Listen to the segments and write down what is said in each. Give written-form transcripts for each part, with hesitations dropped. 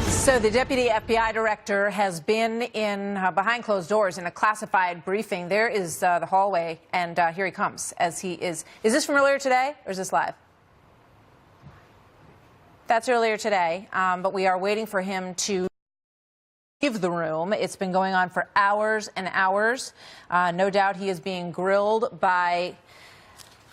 So the deputy FBI director has been in behind closed doors in a classified briefing. There is the hallway, and here he comes as he is. Is this from earlier today, or is this live? That's earlier today, but we are waiting for him to leave the room. It's been going on for hours and hours. No doubt he is being grilled by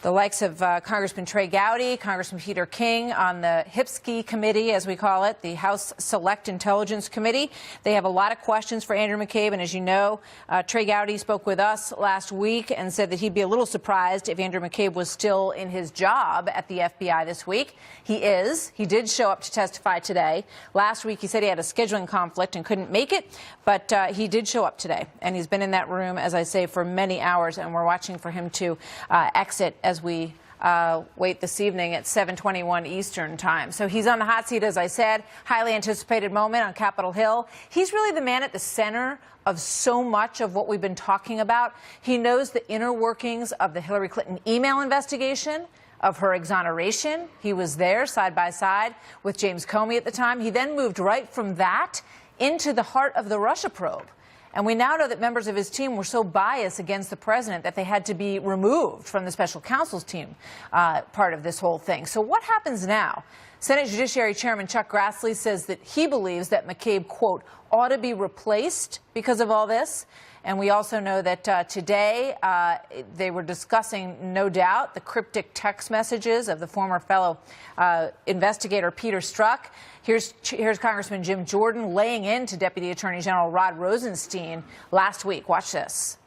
the likes of Congressman Trey Gowdy, Congressman Peter King on the HIPSCI committee, as we call it, the House Select Intelligence Committee. They have a lot of questions for Andrew McCabe, and as you know, Trey Gowdy spoke with us last week and said that he'd be a little surprised if Andrew McCabe was still in his job at the FBI this week. He is. He did show up to testify today. Last week he said he had a scheduling conflict and couldn't make it, but he did show up today, and he's been in that room, as I say, for many hours, and we're watching for him to exit as we wait this evening at 7:21 Eastern time. So he's on the hot seat, as I said, highly anticipated moment on Capitol Hill. He's really the man at the center of so much of what we've been talking about. He knows the inner workings of the Hillary Clinton email investigation, of her exoneration. He was there side by side with James Comey at the time. He then moved right from that into the heart of the Russia probe. And we now know that members of his team were so biased against the president that they had to be removed from the special counsel's team, part of this whole thing. So what happens now? Senate Judiciary Chairman Chuck Grassley says that he believes that McCabe, quote, ought to be replaced because of all this. And we also know that today they were discussing, no doubt, the cryptic text messages of the former fellow investigator Peter Strzok. Here's Congressman Jim Jordan laying into Deputy Attorney General Rod Rosenstein last week. Watch this.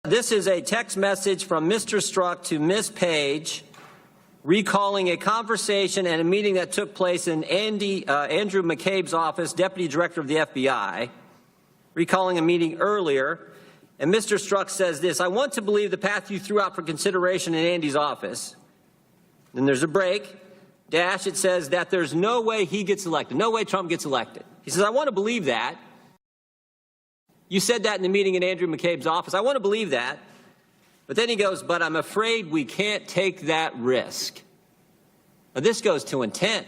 This is a text message from Mr. Strzok to Ms. Page, recalling a conversation and a meeting that took place in Andrew McCabe's office, Deputy Director of the FBI, recalling a meeting earlier. And Mr. Strzok says this: I want to believe the path you threw out for consideration in Andy's office. Then there's a break. Dash, it says that there's no way he gets elected. No way Trump gets elected. He says, I want to believe that. You said that in the meeting in Andrew McCabe's office. I want to believe that. But then he goes, but I'm afraid we can't take that risk. Now, this goes to intent.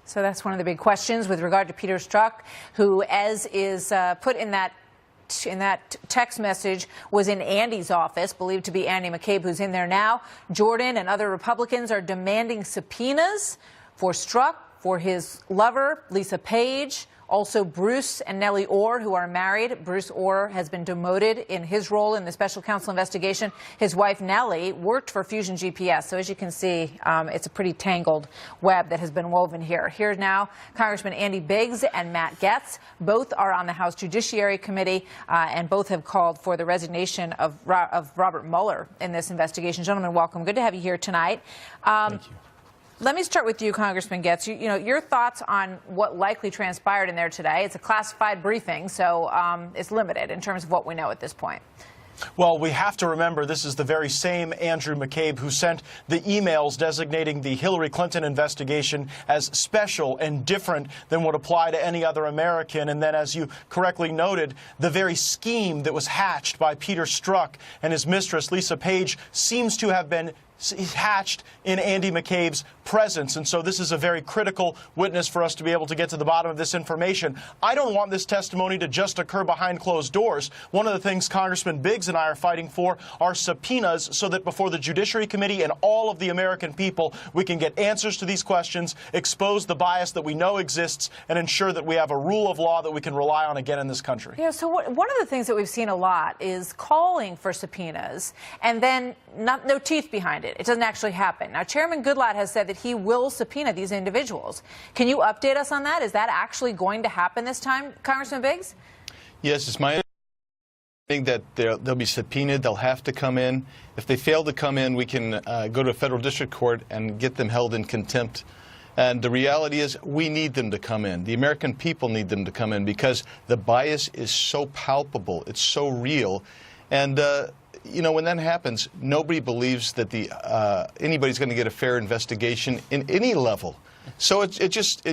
So that's one of the big questions with regard to Peter Strzok, who, as is put in that text message, was in Andy's office, believed to be Andy McCabe, who's in there now. Jordan and other Republicans are demanding subpoenas for Strzok, for his lover, Lisa Page, also Bruce and Nellie Orr, who are married. Bruce Orr has been demoted in his role in the special counsel investigation. His wife, Nellie, worked for Fusion GPS. So as you can see, it's a pretty tangled web that has been woven here. Here now, Congressman Andy Biggs and Matt Gaetz. Both are on the House Judiciary Committee, and both have called for the resignation of Robert Mueller in this investigation. Gentlemen, welcome. Good to have you here tonight. Thank you. Let me start with you, Congressman Gaetz. You know, your thoughts on what likely transpired in there today. It's a classified briefing, so it's limited in terms of what we know at this point. Well, we have to remember this is the very same Andrew McCabe who sent the emails designating the Hillary Clinton investigation as special and different than would apply to any other American. And then, as you correctly noted, the very scheme that was hatched by Peter Strzok and his mistress, Lisa Page, seems to have been hatched in Andy McCabe's presence. And so this is a very critical witness for us to be able to get to the bottom of this information. I don't want this testimony to just occur behind closed doors. One of the things Congressman Biggs and I are fighting for are subpoenas so that before the Judiciary Committee and all of the American people, we can get answers to these questions, expose the bias that we know exists, and ensure that we have a rule of law that we can rely on again in this country. Yeah, so one of the things that we've seen a lot is calling for subpoenas and then no teeth behind it. It doesn't actually happen. Now, Chairman Goodlatte has said that he will subpoena these individuals. Can you update us on that? Is that actually going to happen this time, Congressman Biggs? Yes, it's my understanding that they'll be subpoenaed. They'll have to come in. If they fail to come in, we can go to a federal district court and get them held in contempt. And the reality is we need them to come in. The American people need them to come in because the bias is so palpable. It's so real. And you know, when that happens, nobody believes that anybody's going to get a fair investigation in any level. So it just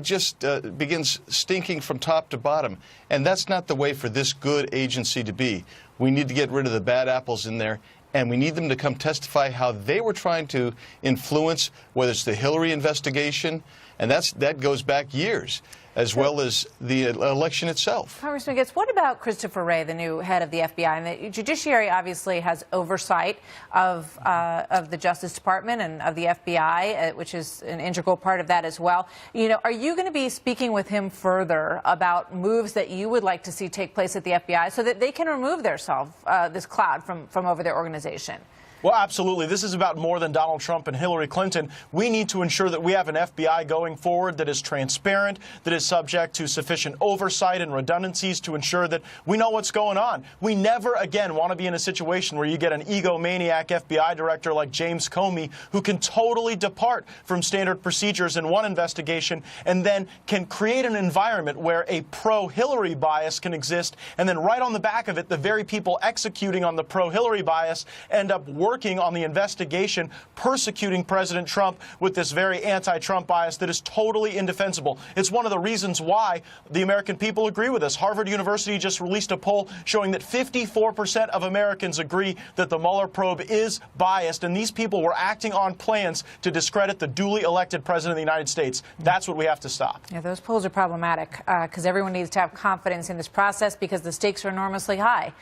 begins stinking from top to bottom, and that's not the way for this good agency to be. We need to get rid of the bad apples in there, and we need them to come testify how they were trying to influence, whether it's the Hillary investigation, And that goes back years, as well as the election itself. Congressman Gates, what about Christopher Wray, the new head of the FBI? And the judiciary obviously has oversight of the Justice Department and of the FBI, which is an integral part of that as well. You know, are you going to be speaking with him further about moves that you would like to see take place at the FBI so that they can remove themselves, this cloud from over their organization? Well, absolutely. This is about more than Donald Trump and Hillary Clinton. We need to ensure that we have an FBI going forward that is transparent, that is subject to sufficient oversight and redundancies to ensure that we know what's going on. We never again want to be in a situation where you get an egomaniac FBI director like James Comey who can totally depart from standard procedures in one investigation and then can create an environment where a pro-Hillary bias can exist, and then right on the back of it, the very people executing on the pro-Hillary bias end up working on the investigation, persecuting President Trump with this very anti-Trump bias that is totally indefensible. It's one of the reasons why the American people agree with us. Harvard University just released a poll showing that 54% of Americans agree that the Mueller probe is biased, and these people were acting on plans to discredit the duly elected President of the United States. That's what we have to stop. Yeah, those polls are problematic because everyone needs to have confidence in this process because the stakes are enormously high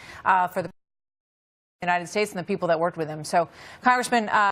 for the United States and the people that worked with him. So, Congressman,